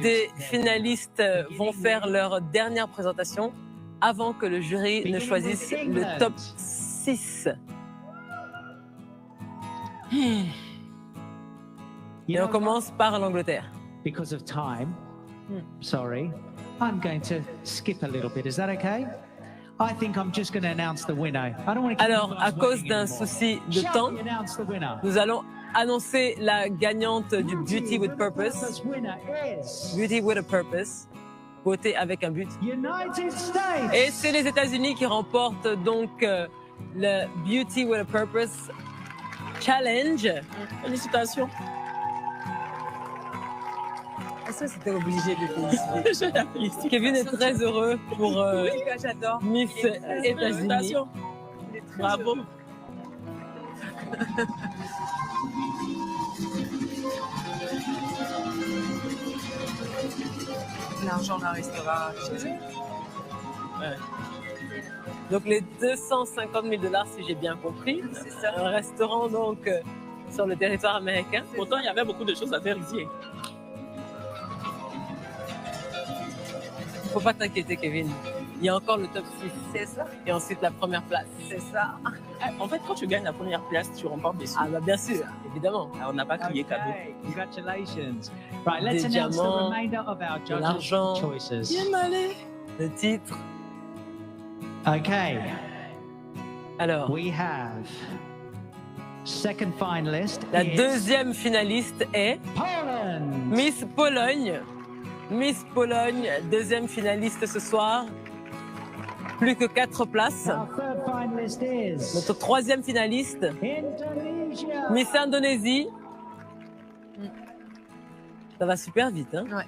des finalistes vont faire leur dernière présentation avant que le jury ne choisisse le top 6. Et on commence par l'Angleterre. Because of time, sorry, I'm going to skip a little bit. Is that okay? I think I'm just going to announce the winner. I don't want to. Alors, à cause d'un souci de temps, nous allons annoncer la gagnante du Beauty with Purpose. Beauty with a Purpose. Beauté avec un but. United States. Et c'est les États-Unis qui remportent donc le Beauty with a Purpose Challenge. Félicitations. Est-ce que c'était obligé de féliciter? Je la félicite. Kevin est très heureux pour j'adore. Miss États-Unis. Félicitations. Bravo. L'argent la restera chez eux. Ouais. Donc les 250 000 $, si j'ai bien compris, C'est ça. resteront donc sur le territoire américain. Pourtant, il y avait beaucoup de choses à faire ici. Faut pas t'inquiéter, Kevin. Il y a encore le top 6. C'est ça. Et ensuite la première place. C'est ça. En fait, quand tu gagnes la première place, tu remportes des sous. Ah bah bien sûr, évidemment. On n'a pas crié cadeau. Okay, congratulations. Right, let's Des announce the diamants, remainder of our de l'argent. judges' choices. Le titre. Okay, Alors, we have second finalist la is deuxième finaliste est Poland. Miss Pologne. Miss Pologne, deuxième finaliste ce soir. Plus que 4 places. Our third finalist is Notre troisième finaliste, Indonesia. Miss Indonésie. Ça va super vite, hein? Ouais.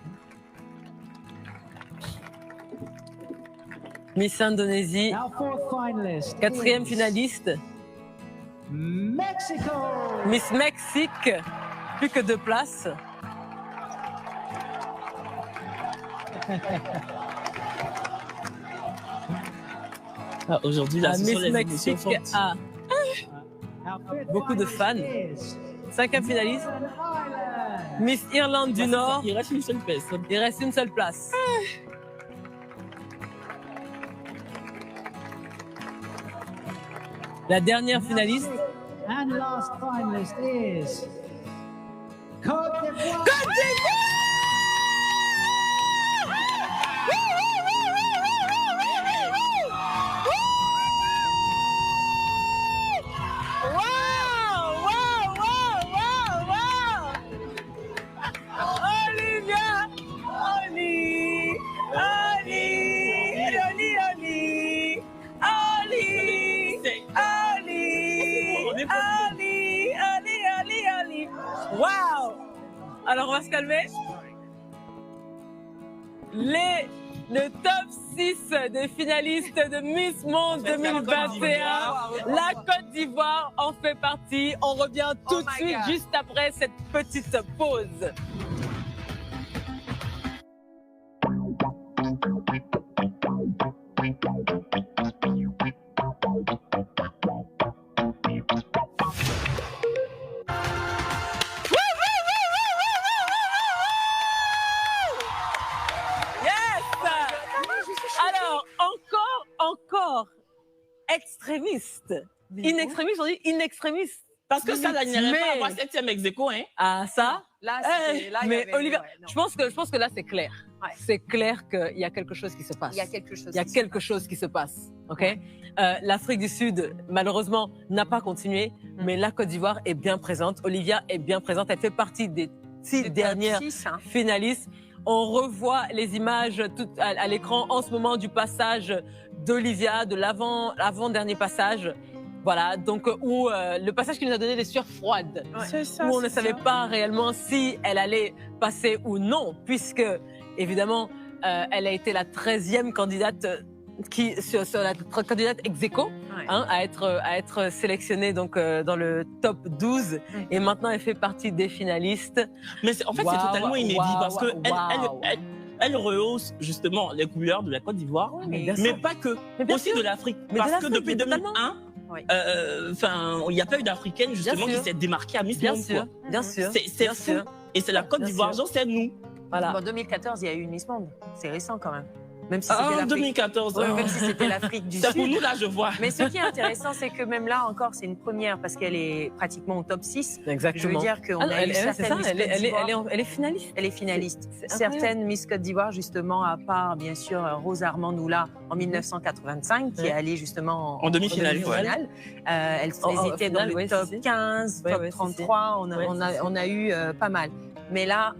Miss Indonésie, Our fourth finalist quatrième is finaliste. Mexico. Miss Mexique, plus que 2 places. Ah, aujourd'hui, là, La ce sont Miss les Mexique émotions fortes. a Our fifth beaucoup de fans. finalist is cinquième finaliste. Northern Ireland. Miss Irlande du Nord, Il reste une seule personne. il reste une seule place. La dernière finaliste, And last finalist is Côte d'Ivoire. Olivia! Oli! Oli! Oli! Oli! Oli! Ali, Ali, Ali, Ali, Ali. Wow! Alors, on va se calmer. Le top 6 des finalistes de Miss Monde 2021. La Côte d'Ivoire en fait partie. On revient tout de suite, juste après cette petite pause. Encore extrémiste. In extremis, on dit in extremis. Parce que ça, là, il n'y aurait pas à avoir 7e ex-aequo, hein. Ah, ça? Là, Eh, là, il y mais avait- Olivier, ouais, non. je pense que là, c'est clair. Ouais. C'est clair qu'il y a quelque chose qui se passe. Il y a quelque chose. Il y a quelque chose qui se passe. OK? L'Afrique du Sud, malheureusement, n'a pas continué, mais la Côte d'Ivoire est bien présente. Olivia est bien présente. Elle fait partie des 6 dernières finalistes. On revoit les images à l'écran en ce moment du passage d'Olivia, de l'avant-dernier passage. Voilà, donc où le passage qui nous a donné les sueurs froides. C'est ça. Où on ne savait pas réellement si elle allait passer ou non, puisque, évidemment, elle a été la 13e candidate sur la candidate ex aequo, hein, à être sélectionnée donc, dans le top 12. Et maintenant, elle fait partie des finalistes. Mais en fait, c'est totalement inédit parce que elle rehausse justement les couleurs de la Côte d'Ivoire, mais pas que, aussi de l'Afrique. Parce que depuis 2001, il n'y a pas eu d'Africaine justement qui s'est démarquée à Miss Monde. Bien sûr. C'est fou. Et c'est la Côte d'Ivoire, genre c'est nous. Voilà. Bon, 2014, il y a eu une Miss Monde. C'est récent quand même. Même si c'était Ah, en l'Afrique. 2014. Ouais, même si c'était l'Afrique du C'est Sud. pour nous, là, je vois. Mais ce qui est intéressant, c'est que même là encore, c'est une première parce qu'elle est pratiquement au top 6. Exactement. Je veux dire qu'on a eu certaines Miss Côte d'Ivoire. Elle est finaliste. Elle est finaliste. C'est Certaines Miss Côte d'Ivoire, justement, à part, bien sûr, Rose Armandoula en Ouais.1985, qui est allée justement En demi-finale. Elle était dans le top 15, top 33. On a eu pas mal. Mais là,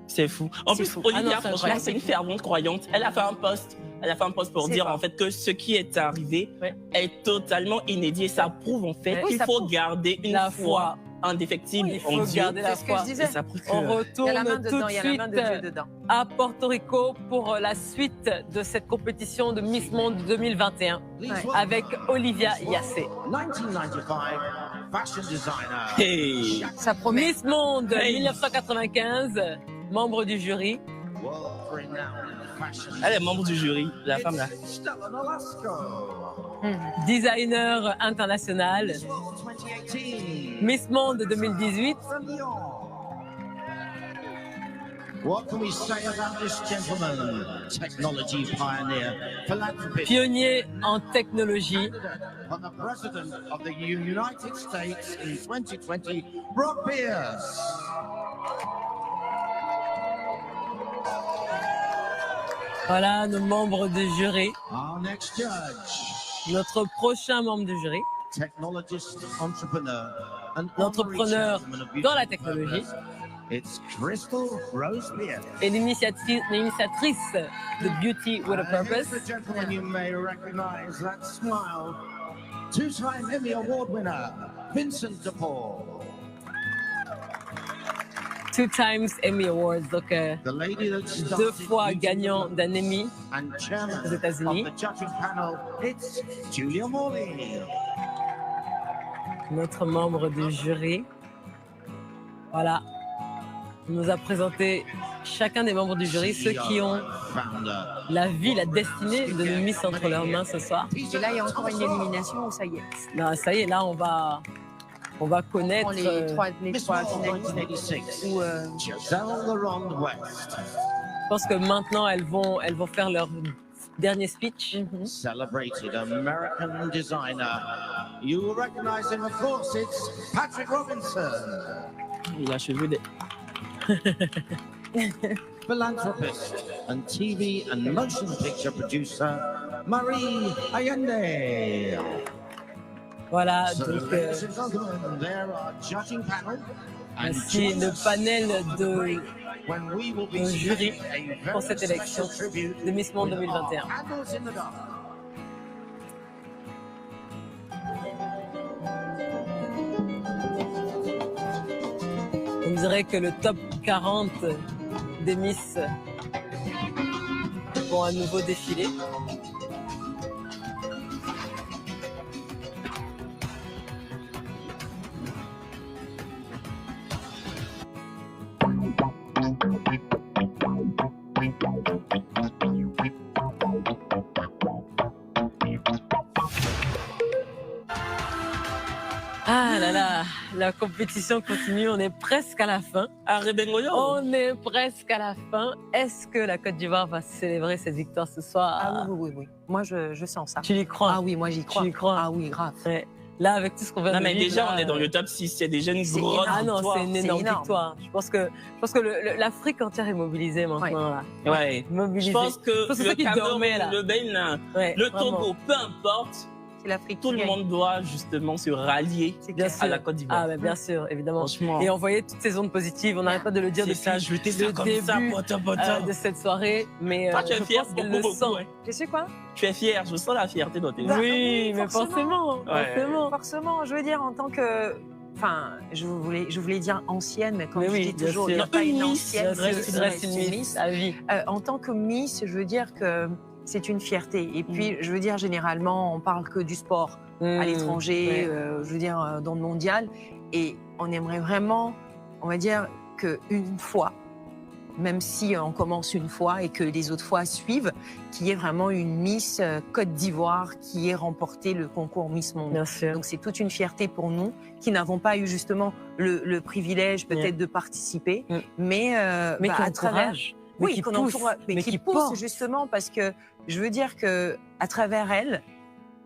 C'est fou. En C'est plus, fou. Olivia, Ah non, c'est franchement, incroyable. c'est une fervente croyante. Elle a fait un post. Elle a fait un post pour C'est dire pas. en fait que ce qui est arrivé est totalement inédit. Et ça prouve en fait Ouais. Oui, qu'il ça faut prouve. garder une La foi foi. indéfectible Il en faut Dieu. garder la c'est ce que foi. je disais. Et ça prouve que... On Il y a la retourne main tout dedans, de il y a la main de Dieu suite dedans. à Porto Rico pour la suite de cette compétition de Miss Monde 2021 avec Olivia Yassé. 1995 fashion designer. Hey. Ça promet. Miss Monde Hey. 1995, membre du jury. Elle est membre du jury, la femme là. Stella Nolasco. Designer international, 2018. Miss Monde 2018, From Lyon. What can we say about this gentleman? Technology pioneer, philanthropist, pionnier en technologie. and the President of the United States in 2020, Brock Pierce. Voilà nos membres du jury. Our next judge, Notre prochain membre du jury, technologist, entrepreneur, and L'entrepreneur honorary gentleman of dans la beauty technologie. purpose. It's Crystal Rose Pierce. et l'initiatrice de Beauty with a And here's Purpose. the gentleman you may recognize that smile. Two-time Emmy Award winner, Vincent de Paul. 2 times Emmy Awards, donc The lady that 2 fois gagnant d'un Emmy. and chairman aux États-Unis. of the judging panel, it's Julia Morley. Notre membre du jury. Voilà. On nous a présenté chacun des membres du jury, ceux qui ont Founder. la vie, la destinée de nous mettre entre leurs mains ce soir. Et là, il y a encore une élimination ou ça y est? Non, ça y est, là, on va connaître. Prends les trois Miss finalistes. World 1986, Ou, Giselle LaRonde West. Je pense que maintenant, elles vont faire leur dernier speech. Celebrated American designer. You will recognize him, of course, it's Patrick Robinson. Il a cheveux des... Philanthropist and TV and motion picture producer, Marie Allende. Voilà, So, donc ladies and gentlemen, there are judging panel. And voici join le us panel de when we will be de jury paying a pour very cette élection special tribute de Miss Monde with 2021. our Candles in the Dark. On dirait que le top 40 des Miss vont à nouveau défiler. Ah là là, la compétition continue, on est presque à la fin. Ah, Rebengoyo. On est presque à la fin. Est-ce que la Côte d'Ivoire va célébrer cette victoire ce soir? Ah oui. Moi, je sens ça. Tu y crois? Ah oui, moi j'y crois. Tu y crois? Ah oui, grave. Ouais. Là, avec tout ce qu'on vient Non, de mais vivre, déjà, là, on est dans le top 6. Il y a déjà une c'est grosse Ah non, victoire. c'est une C'est énorme énorme. victoire. Je pense que l'Afrique entière est mobilisée maintenant. Là. Ouais. Mobilisée. Je pense que c'est le ceux qui Cameroun, dormaient, là. le Bénin, Ouais, le vraiment. Togo, peu importe, C'est l'Afrique tout qui le gagne. monde doit justement se rallier Bien à sûr. la Côte d'Ivoire. Ah, mais bien sûr, évidemment. Franchement. Et envoyer toutes ces ondes positives. On n'arrête pas de le dire C'est depuis ça, je l'étais le comme début ça, potin. de cette soirée. Mais Toi, tu es je fière pense qu'elle beaucoup, le sent. beaucoup. Tu sais quoi? Tu es fière, je sens la fierté dans tes yeux. Bah, Oui, oui, mais forcément. Ouais. Forcément, je veux dire, en tant que. Enfin, je voulais dire ancienne, mais comme Mais je oui, dis bien toujours, sûr. il n'y a pas une Une Miss, ancienne. Reste une Miss à vie. En tant que Miss, je veux dire que c'est une fierté. Et puis, je veux dire, généralement, on parle que du sport à l'étranger, ouais. je veux dire, dans le mondial. Et on aimerait vraiment, on va dire, qu'une fois, même si on commence une fois et que les autres fois suivent, qu'il y ait vraiment une Miss Côte d'Ivoire qui ait remporté le concours Miss Monde. Bien sûr. Donc c'est toute une fierté pour nous qui n'avons pas eu justement le privilège peut-être de participer, mais qui à travers... mais qui pousse, mais qui pousse justement parce que je veux dire que à travers elle,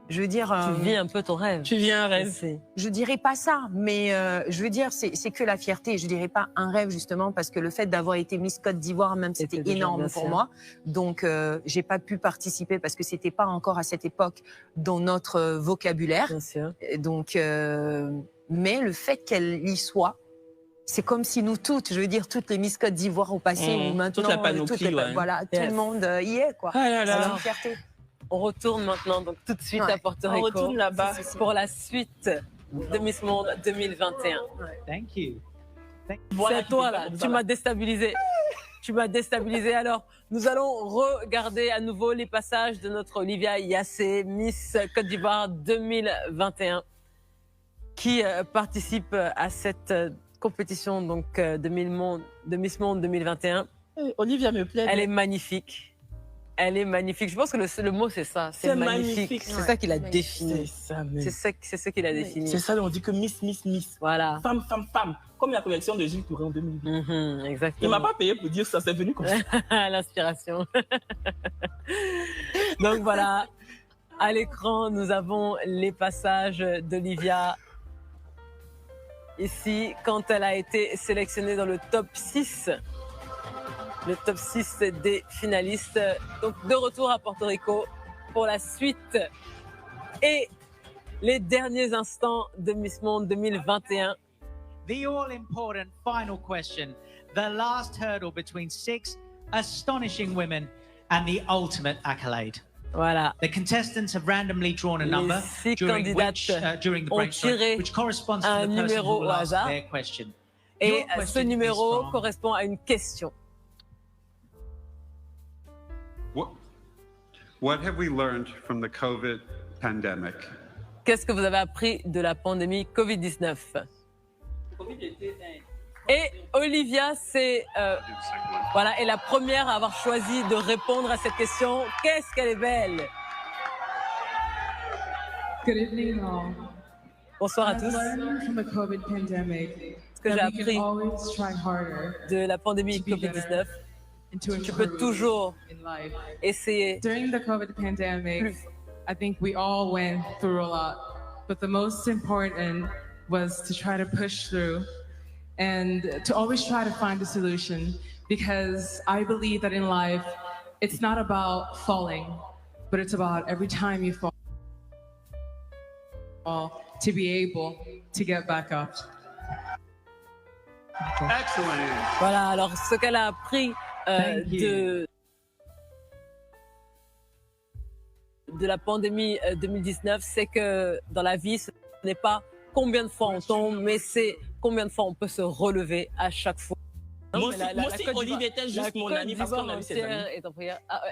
je veux dire, tu vis un peu ton rêve. Tu vis un rêve. Je dirais pas ça, mais je veux dire, c'est que la fierté. Je dirais pas un rêve justement parce que le fait d'avoir été Miss Côte d'Ivoire, même c'était énorme pour moi. Donc j'ai pas pu participer parce que c'était pas encore à cette époque dans notre vocabulaire. Bien sûr. Donc, mais le fait qu'elle y soit, c'est comme si nous toutes, je veux dire, toutes les Miss Côte d'Ivoire au passé ou maintenant, toute la panoplie, voilà, tout le monde y est quoi. Ah là là. C'est une fierté. On retourne maintenant donc tout de suite à Porto Rico. On retourne là-bas pour la suite de Miss Monde 2021. Thank you. C'est toi là, tu m'as déstabilisé. Tu m'as déstabilisé. Alors, nous allons regarder à nouveau les passages de notre Olivia Yassé, Miss Côte d'Ivoire 2021, qui participe à cette compétition donc de Miss Monde 2021. Olivia me plaît. Elle est magnifique. Elle est magnifique. Je pense que le mot, c'est ça. C'est magnifique. C'est ça qu'il a défini. C'est ça qu'il a défini. C'est ça, on dit que Miss. Voilà. Femme. Comme la collection de Gilles Touré en 2008. Exactement. Il m'a pas payé pour dire ça, c'est venu comme ça. L'inspiration. Donc voilà, à l'écran, nous avons les passages d'Olivia. Ici, quand elle a été sélectionnée dans le top 6. Le top 6 des finalistes. Donc, de retour à Porto Rico pour la suite et les derniers instants de Miss Monde 2021. The all-important final question. The last hurdle between 6 astonishing women and the ultimate accolade. Voilà. The contestants have randomly drawn a number during the break, which corresponds to the person who will ask their question. Et ce numéro correspond à une question. What have we learned from the COVID pandemic? Qu'est-ce que vous avez appris de la pandémie Covid-19? Et Olivia, est la première à avoir choisi de répondre à cette question. Qu'est-ce qu'elle est belle! Good evening, all. Bonsoir à tous. Ce que j'ai appris de la pandémie Covid-19, tu peux toujours essayer. During the COVID pandemic, I think we all went through a lot, but the most important was to try to push through and to always try to find a solution, because I believe that in life, it's not about falling, but it's about every time you fall, to be able to get back up. Excellent. Voilà, alors ce qu'elle a appris de la pandémie 2019, c'est que dans la vie, ce n'est pas combien de fois on tombe, mais c'est combien de fois on peut se relever à chaque fois. Moi aussi, Olive était juste mon amie parce qu'on a eu ses amis.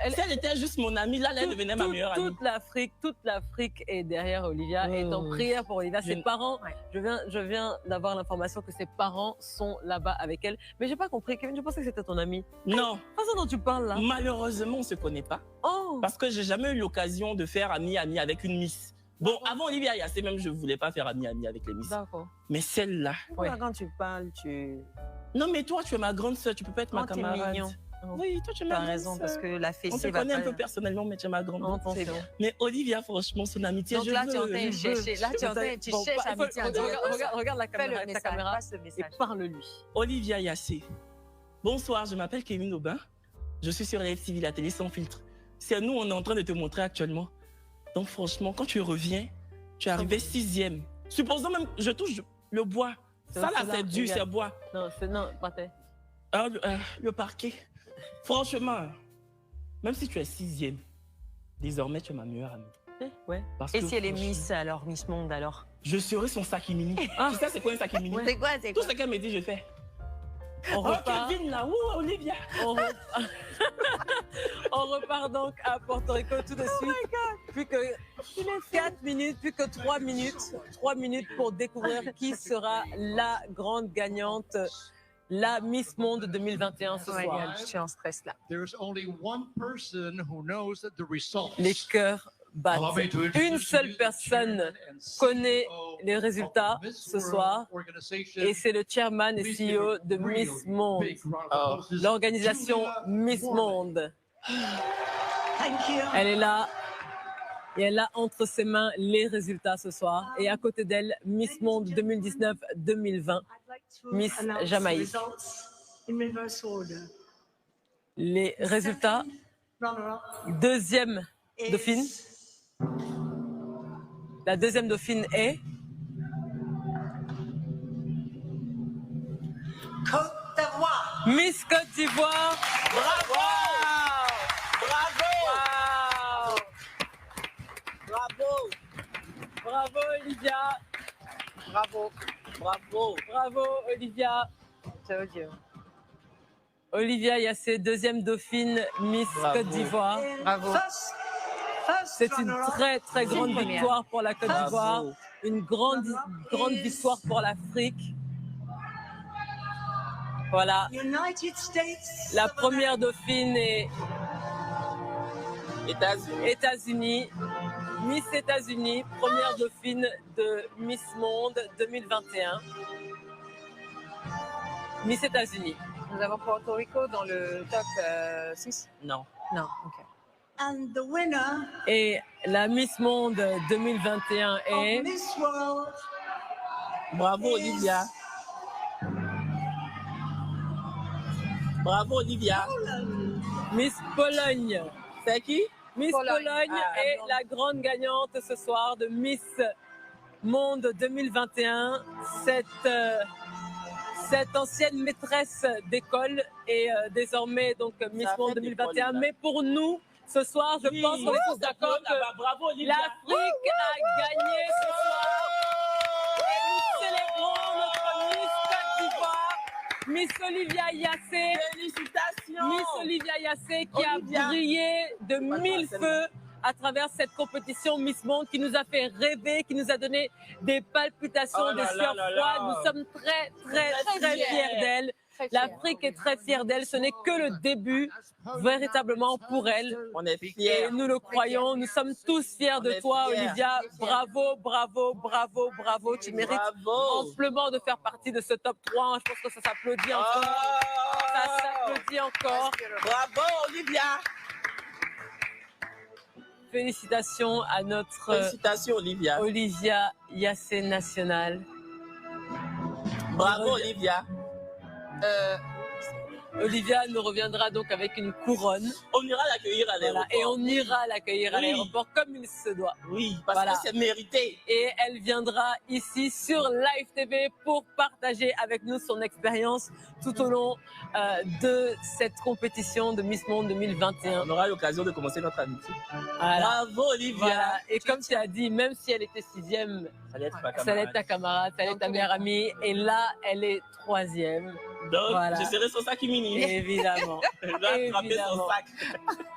Si elle était juste mon amie, là, elle devenait ma meilleure amie. Toute l'Afrique est derrière Olivia et est en prière pour Olivia. Ses parents, je viens d'avoir l'information que ses parents sont là-bas avec elle. Mais j'ai pas compris, Kevin, je pensais que c'était ton amie. Non. La façon dont tu parles là. Malheureusement, on se connaît pas. Oh. Parce que j'ai jamais eu l'occasion de faire ami avec une Miss. Bon, avant Olivia Yassé, même je voulais pas faire ami avec les Miss. D'accord. Mais celle-là. Quand tu parles, Non, mais toi, tu es ma grande sœur, tu peux pas être ma camarade. Mignon. Oui, toi, tu es ma grande raison, sœur. parce que la fessée on se connaît un peu personnellement, mais tu es ma grande sœur. Mais Olivia, franchement, son amitié, donc là, tu es en train de chercher. Là, tu es en train de chercher amitié. Regarde la caméra, ta caméra et parle-lui. Olivia Yassé. Bonsoir, je m'appelle Kevin Aubin. Je suis sur LFTV, la télé sans filtre. C'est nous, on est en train de te montrer actuellement. Donc franchement, quand tu reviens, tu es arrivé 6e. Supposons même, je touche le bois. Ça là, c'est dur, c'est bois. Non, parfait. Le parquet. Franchement, même si tu es 6e, désormais, tu es ma meilleure amie. Ouais. Et si elle est Miss, alors Miss Monde, alors? Je serai son sakimini. Tu sais, c'est quoi un sakimini? C'est quoi? Tout ce qu'elle me dit, je fais. On repart. Kevin, là, Olivia. On repart donc à Porto Rico tout de suite. Plus que 4 minutes, plus que 3 minutes. 3 minutes pour découvrir qui sera la grande gagnante la Miss Monde 2021 ce Ouais, soir. je suis en stress là. There's only one person who knows the results. Les cœurs battent. Une seule personne connaît les résultats ce soir et c'est le chairman et CEO de Miss Monde, l'organisation Miss Monde. Elle est là et elle a entre ses mains les résultats ce soir. Et à côté d'elle, Miss Monde 2019-2020, Miss Jamaïque. Les résultats, deuxième dauphine. La deuxième dauphine est Côte d'Ivoire. Miss Côte d'Ivoire. Bravo! Bravo! Bravo Olivia. Bravo Olivia. Olivia Yassé, deuxième dauphine Miss Côte d'Ivoire. Bravo. C'est une très très grande victoire pour la Côte d'Ivoire, une grande victoire pour l'Afrique. Voilà. La première dauphine est États-Unis. Miss États-Unis, première dauphine de Miss Monde 2021. Miss États-Unis. Nous avons Porto Rico dans le top 6. Non. Non, ok. And the winner Et la Miss Monde 2021 est... of Miss World Bravo Olivia. Bravo Olivia. Miss Pologne. C'est qui? Miss Pologne est non. la grande gagnante ce soir de Miss Monde 2021. Cette ancienne maîtresse d'école est désormais donc Miss Monde 2021. Mais pour nous, ce soir, je pense qu'on est tous d'accord que bravo Olivia. l'Afrique a gagné ce soir. Et nous célébrons notre Miss Côte d'Ivoire, Miss Olivia Yassé. Félicitations. Miss Olivia Yassé qui a brillé de mille feux à travers cette compétition Miss Monde qui nous a fait rêver, qui nous a donné des palpitations, des sueurs froides. Nous sommes très fiers d'elle. L'Afrique est très fière d'elle. Ce n'est que le début, véritablement, pour elle. On est fiers. Et nous le croyons. Nous sommes tous fiers de toi, Olivia. Bravo. Tu mérites amplement de faire partie de ce top 3. Je pense que ça s'applaudit encore. Ça s'applaudit encore. Bravo Olivia. Félicitations à notre Félicitations Olivia. Olivia Yassé nationale. Bravo Olivia. Olivia nous reviendra donc avec une couronne. On ira l'accueillir à l'aéroport. Et on ira l'accueillir à l'aéroport comme il se doit. Oui, parce que c'est mérité. Et elle viendra ici sur Live TV pour partager avec nous son expérience tout au long de cette compétition de Miss Monde 2021. On aura l'occasion de commencer notre amitié. Voilà. Bravo Olivia. Voilà. Et comme tu as dit, même si elle était 6e, ça allait être ta camarade, ça allait être ta meilleure amie. Et là, elle est 3e. Donc, je serai son sac mini. Évidemment. Je dois attraper son sac.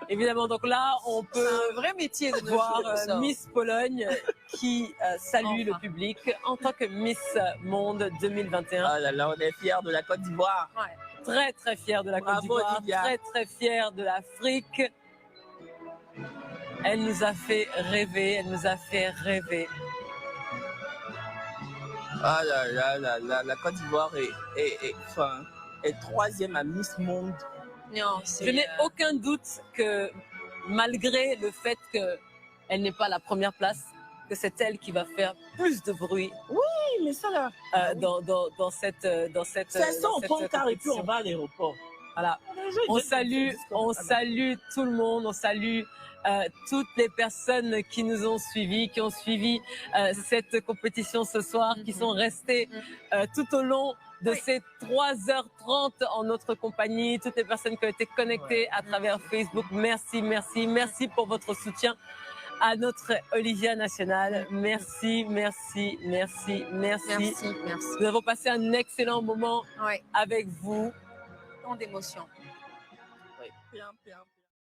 Évidemment. Donc là, on peut un vrai métier de voir Miss Pologne qui salue le public en tant que Miss Monde 2021. Ah là là, on est fiers de la Côte d'Ivoire. Ouais. Très fiers de la Côte d'Ivoire. Très fiers de l'Afrique. Elle nous a fait rêver. Ah là là, la Côte d'Ivoire est 3e à Miss Monde. Non, je n'ai aucun doute que malgré le fait qu'elle n'est pas la première place, que c'est elle qui va faire plus de bruit. Oui, mais ça là. Dans cette. C'est ça, on prend le car et puis on va à l'aéroport. Voilà. On salue tout le monde, on salue toutes les personnes qui nous ont suivis, qui ont suivi cette compétition ce soir, qui sont restées tout au long de ces 3h30 en notre compagnie, toutes les personnes qui ont été connectées à travers Facebook. Merci pour votre soutien à notre Olivia nationale. Merci. Nous avons passé un excellent moment avec vous. Tant d'émotions. Oui.